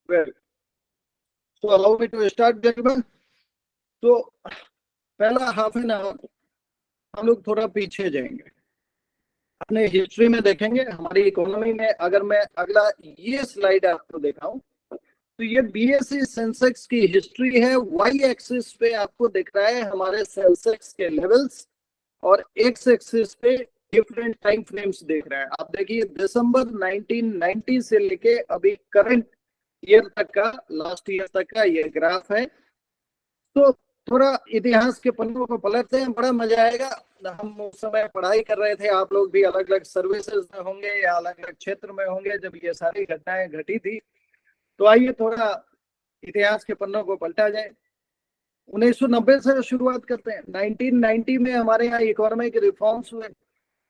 Well, so allow me to start, gentlemen. तो पहला half an hour हम लोग थोड़ा पीछे जाएंगे, अपने हिस्ट्री में देखेंगे हमारी इकोनॉमी में। अगर मैं अगला ये स्लाइड आपको दिखाऊं तो ये बीएसई सेंसेक्स की हिस्ट्री है। वाई एक्सिस पे आपको दिख रहा है हमारे सेंसेक्स के लेवल्स, और एक्स एक्सिस पे डिफरेंट टाइम फ्रेम्स देख रहे हैं। आप देखिए दिसंबर 1990 से लेके अभी करंट ईयर तक का, लास्ट ईयर तक का ये ग्राफ है। तो थोड़ा इतिहास के पन्नों को पलटते हैं, बड़ा मजा आएगा। हम उस समय पढ़ाई कर रहे थे, आप लोग भी अलग अलग सर्विसेज में होंगे या अलग अलग क्षेत्र में होंगे जब ये सारी घटनाएं घटी थी। तो आइए थोड़ा इतिहास के पन्नों को पलटा जाए। 1990 से शुरुआत करते हैं। 1990 में हमारे यहाँ इकोनॉमिक रिफॉर्म्स हुए।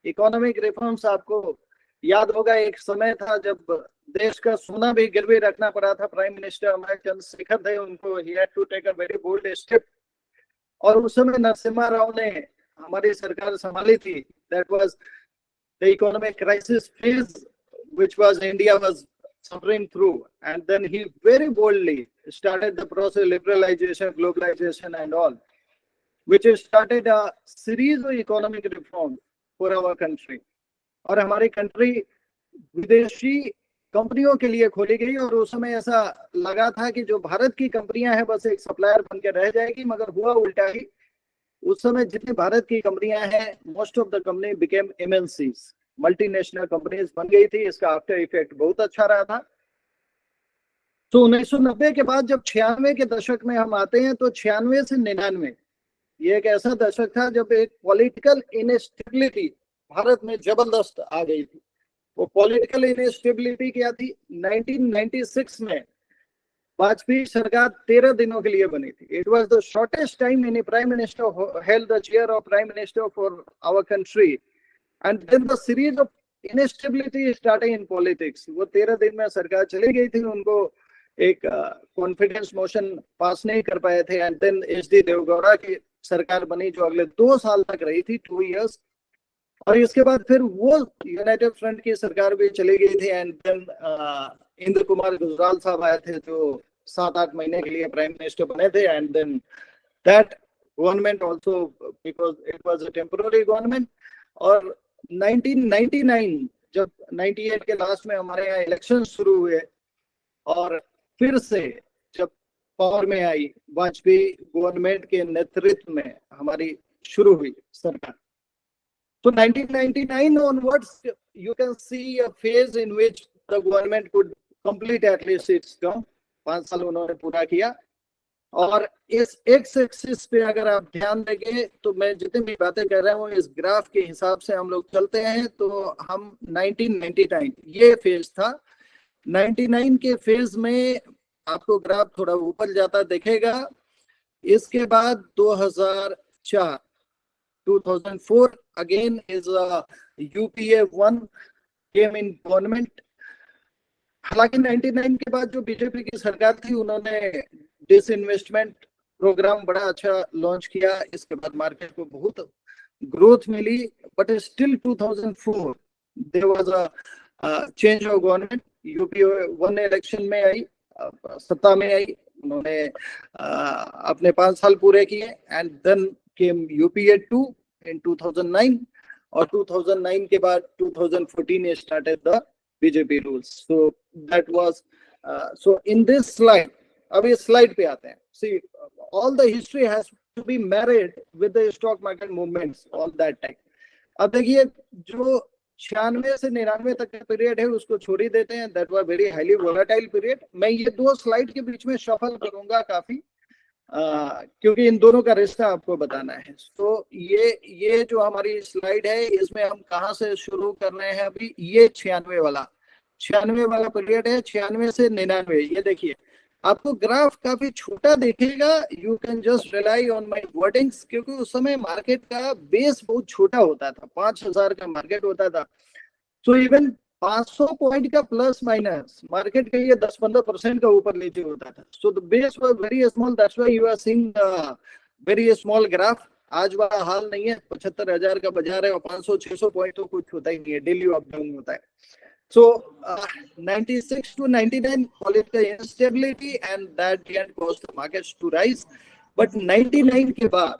इकोनॉमिक रिफॉर्म्स आपको याद होगा, एक समय था जब देश का सोना भी गिरवी रखना पड़ा था। प्राइम मिनिस्टर हमारे चंद्रशेखर थे, उनको ही had to take a very bold step. और उस समय नरसिम्हा राव ने हमारी सरकार संभाली थी। That was the economic crisis phase which was India was suffering through, and then he very boldly started the process, liberalization, globalization and all, which started a series of economic reforms for our country. और हमारी country विदेशी कंपनियों के लिए खोली गई, और उस समय ऐसा लगा था कि जो भारत की कंपनियां हैं बस एक सप्लायर बन के रह जाएगी, मगर हुआ उल्टा ही। उस समय जितनी भारत की कंपनियां हैं, most of the company became MNCs, multinational companies बन गई थी। इसका आफ्टर इफेक्ट बहुत अच्छा रहा था। तो 1990 के बाद जब 96 के दशक में हम आते हैं, तो 96 से 99 ये एक ऐसा दशक था जब एक पॉलिटिकल इनस्टेबिलिटी भारत में जबरदस्त आ गई थी। वो पॉलिटिकल इनस्टेबिलिटी क्या थी? 1996 में वाजपेयी सरकार 13 दिनों के लिए बनी थी। It was the shortest time any prime minister held the chair of prime minister for our country, and then the series of instability starting in politics. वो 13 दिन में सरकार चली गई थी, उनको एक कॉन्फिडेंस मोशन पास नहीं कर पाए थे। एंड देन एचडी देवगौड़ा की सरकार बनी जो अगले 2 साल तक रही थी, 2 इयर्स। और इसके बाद फिर वो यूनाइटेड फ्रंट की सरकार भी चली गई थी। एंड देन इंद्र कुमार गुजराल साहब आए थे जो 7-8 महीने के लिए प्राइम मिनिस्टर बने थे। And then that government also, because it was a temporary government. और 1999 जब 98 के लास्ट में हमारे यहाँ इलेक्शन शुरू हुए, और फिर से जब पावर में आई वाजपेयी गवर्नमेंट के नेतृत्व में हमारी शुरू हुई सरकार, तो 1999 onwards you can see a phase in which the government could complete at least its term। 5 साल उन्होंने पूरा किया। और इस एक्स एक्सिस पे अगर आप ध्यान देंगे तो मैं जितनी भी बातें कर रहा हूँ इस ग्राफ के हिसाब से हम लोग चलते हैं, तो हम 1999 ये फेज था। 99 के फेज में आपको ग्राफ थोड़ा ऊपर जाता दिखेगा। इसके बाद 2004 2004 again is UPA 1 came in government। हालांकि 99 के बाद जो बीजेपी की सरकार थी उन्होंने डिसइन्वेस्टमेंट प्रोग्राम बड़ा अच्छा लॉन्च किया। इसके बाद मार्केट को बहुत ग्रोथ मिली, but still 2004 there was a change of government. UPA 1 election में आई, सत्ता में आई, उन्होंने अपने 5 साल पूरे किए। And then came UPA 2 in 2009, और 2009 के बाद 2014 started the BJP rules। So that was so in this slide, अब इस स्लाइड पे आते हैं। See, all the history has to be married with the stock market movements all that time। अब देखिए जो 96 से 99 तक का पीरियड है उसको छोड़ ही देते हैं। That was very highly volatile period. मैं ये 2 स्लाइड के बीच में शफल करूंगा काफी, क्योंकि इन दोनों का रिश्ता आपको बताना है। तो ये जो हमारी स्लाइड है इसमें हम कहाँ से शुरू कर रहे हैं? अभी ये 96 वाला पीरियड है, 96 से 99। ये देखिए आपको ग्राफ काफी छोटा दिखेगा। You can just rely on my wordings, क्योंकि उस समय मार्केट का बेस बहुत छोटा होता था, 5000 का मार्केट होता था। सो इवन 500 पॉइंट का प्लस माइनस मार्केट के लिए 10-15% का ऊपर नीचे होता था। So the base was very small, that's why you are seeing very small graph. आज वाला हाल नहीं है, 75,000 का बाजार है और 500-600 पॉइंट तो कुछ होता ही नहीं है, डेली अप डाउन होता है। So 96 to 99 political instability and that didn't cause the markets to rise. But 99 के बाद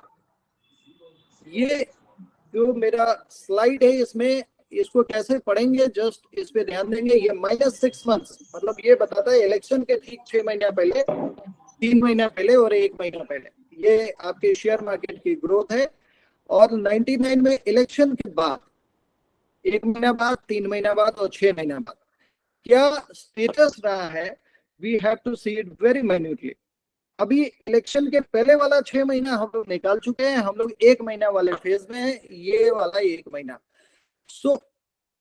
ये जो मेरा स्लाइड है इसमें इसको कैसे पढ़ेंगे, जस्ट इस पे ध्यान देंगे। ये -6 मंथ्स मतलब ये बताता है इलेक्शन के ठीक 6 महीना पहले, 3 महीना पहले और 1 महीना पहले ये आपके शेयर मार्केट की ग्रोथ है। और 99 में इलेक्शन के बाद 1 महीना बाद, 3 महीना बाद और 6 महीना बाद क्या स्टेटस रहा है, we have to see it very minutely. अभी इलेक्शन के पहले वाला 6 महीना हम लोग निकाल चुके हैं, हम लोग 1 महीना वाले फेज में है, ये वाला 1 महीना। सो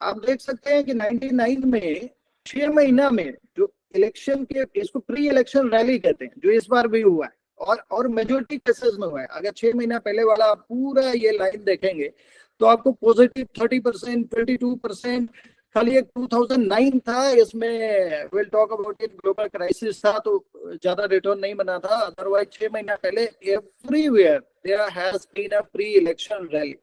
आप देख सकते हैं कि 99 में 6 महीना में जो इलेक्शन के, इसको प्री इलेक्शन रैली कहते हैं, जो इस बार भी हुआ है और मेजोरिटी केसेस में हुआ है। अगर 6 महीना पहले वाला पूरा ये लाइन देखेंगे तो आपको पॉजिटिव 30%, 22%, खाली एक 2009 था, इसमें will talk about it, global crisis था तो ज्यादा रिटर्न नहीं बना था। अदरवाइज 6 महीना पहले everywhere there has been a pre election rally.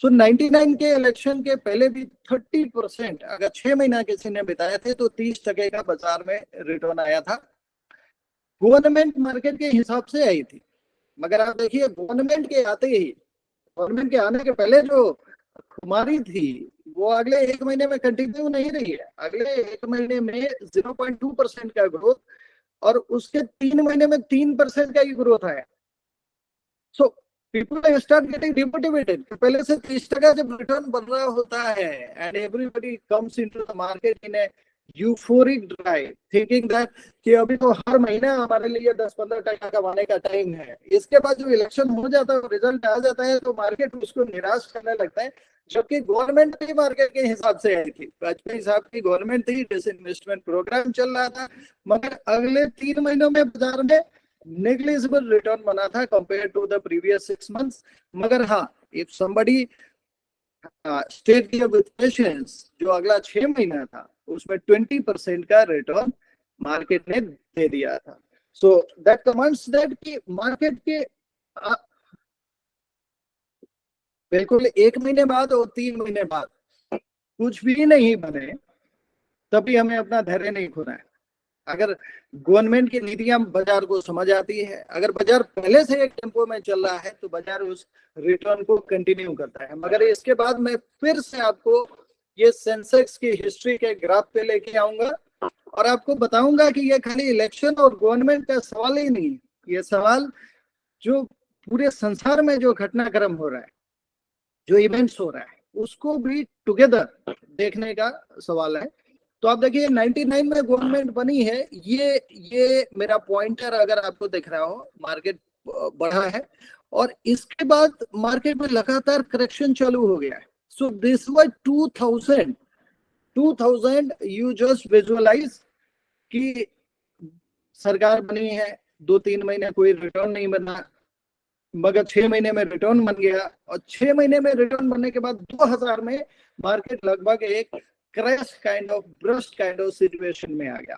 So 99 के इलेक्शन के पहले भी 30%, अगर 6 महीना किसी ने बिताए थे तो 30% का बाजार में रिटर्न आया था। गवर्नमेंट मार्केट के हिसाब से आई थी, मगर आप देखिए गवर्नमेंट के आते ही, गवर्नमेंट के आने के पहले जो हमारी थी वो अगले 1 महीने में कंटिन्यू नहीं रही है। अगले 1 महीने में 0.2% का ग्रोथ और उसके 3 महीने में 3% का ही ग्रोथ आया। So people start getting demotivated. पहले से 30% जब रिटर्न बन रहा होता है and everybody comes into the market in A euphoric drive thinking that कि अभी तो हर महीना हमारे लिए 10-15% कमाने का टाइम है। इसके बाद जो इलेक्शन हो जाता है, रिजल्ट आ जाता है तो मार्केट उसको निराश करने लगता है। जबकि गवर्नमेंट भी मार्केट के हिसाब से आई थी, वाजपेयी साहब की गवर्नमेंट थी, डिसइन्वेस्टमेंट प्रोग्राम चल रहा था, मगर अगले 3 महीनों में बाजार में नेग्लिजिबल रिटर्न बना था compare to the previous 6 months. मगर हाँ, if somebody stayed with patience, जो अगला 6 महीना था उसमें 20% का रिटर्न मार्केट ने दे दिया था। सो दैट कमांड्स दैट कि मार्केट के बिल्कुल 1 महीने बाद और 3 महीने बाद कुछ भी नहीं बने तभी हमें अपना धैर्य नहीं खोना है। अगर गवर्नमेंट की नीतियां बाजार को समझ आती है, अगर बाजार पहले से एक टेम्पो में चल रहा है तो बाजार उस रिटर्न को कंटिन्यू करता है। मगर इसके बाद मैं फिर से आपको ये सेंसेक्स की हिस्ट्री के ग्राफ पे लेके आऊंगा और आपको बताऊंगा कि ये खाली इलेक्शन और गवर्नमेंट का सवाल ही नहीं, ये सवाल जो पूरे संसार में जो घटनाक्रम हो रहा है, जो इवेंट्स हो रहा है, उसको भी टुगेदर देखने का सवाल है। तो आप देखिए 99 में गवर्नमेंट बनी है, ये मेरा पॉइंटर अगर आपको दिख रहा हो, मार्केट बढ़ा है और इसके बाद मार्केट में लगातार करेक्शन चालू हो गया है। So this was 2000 you just visualize कि सरकार बनी है, 2-3 महीने कोई रिटर्न नहीं बना, मगर 6 महीने में रिटर्न बन गया और 6 महीने में रिटर्न बनने के बाद 2000 में मार्केट लगभग एक crash kind of burst kind of situation में आ गया।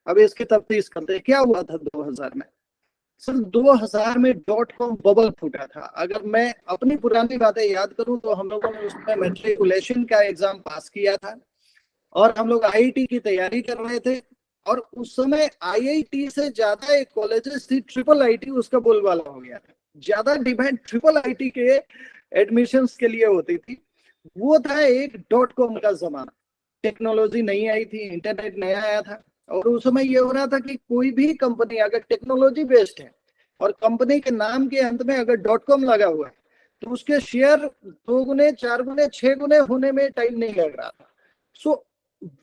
अब इसकी तफ्तीश करते हैं क्या हुआ था 2000 में। सन 2000 में .com बबल फूटा था। अगर मैं अपनी पुरानी बातें याद करूं तो हम लोगों ने उसमें मैट्रिकुलेशन का एग्जाम पास किया था और हम लोग आईआईटी की तैयारी कर रहे थे और उस समय आईआईटी से ज्यादा एक कॉलेजेस थी ट्रिपल आईटी, उसका बोलबाला हो गया था। ज्यादा डिमांड ट्रिपल आईटी के एडमिशंस के लिए होती थी। वो था एक .com का जमाना, टेक्नोलॉजी नहीं आई थी, इंटरनेट नया आया था और उस समय ये हो रहा था कि कोई भी कंपनी अगर टेक्नोलॉजी बेस्ड है और कंपनी के नाम के अंत में अगर .com लगा हुआ है तो उसके शेयर 2 गुने, 4 गुने, 6 गुने होने में टाइम नहीं लग रहा था। सो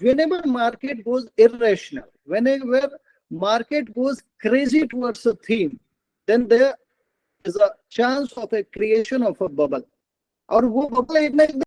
whenever market goes irrational, whenever market goes crazy towards a theme, then there is a chance of a creation of a bubble. और वो बबल एक ना एक